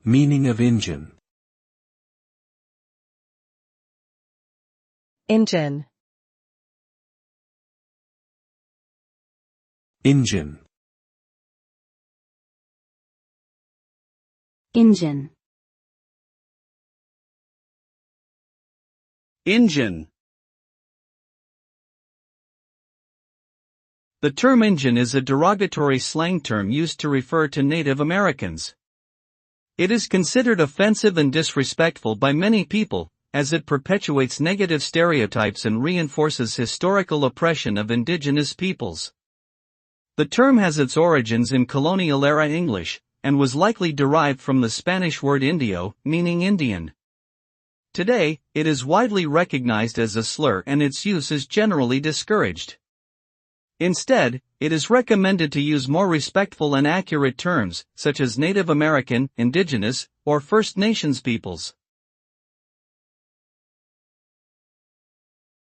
Meaning of Injun. Injun. Injun. Injun. Injun. The term Injun is a derogatory slang term used to refer to Native Americans. It is considered offensive and disrespectful by many people, as it perpetuates negative stereotypes and reinforces historical oppression of indigenous peoples. The term has its origins in colonial-era English, and was likely derived from the Spanish word indio, meaning Indian. Today, it is widely recognized as a slur and its use is generally discouraged. Instead, it is recommended to use more respectful and accurate terms, such as Native American, Indigenous, or First Nations peoples.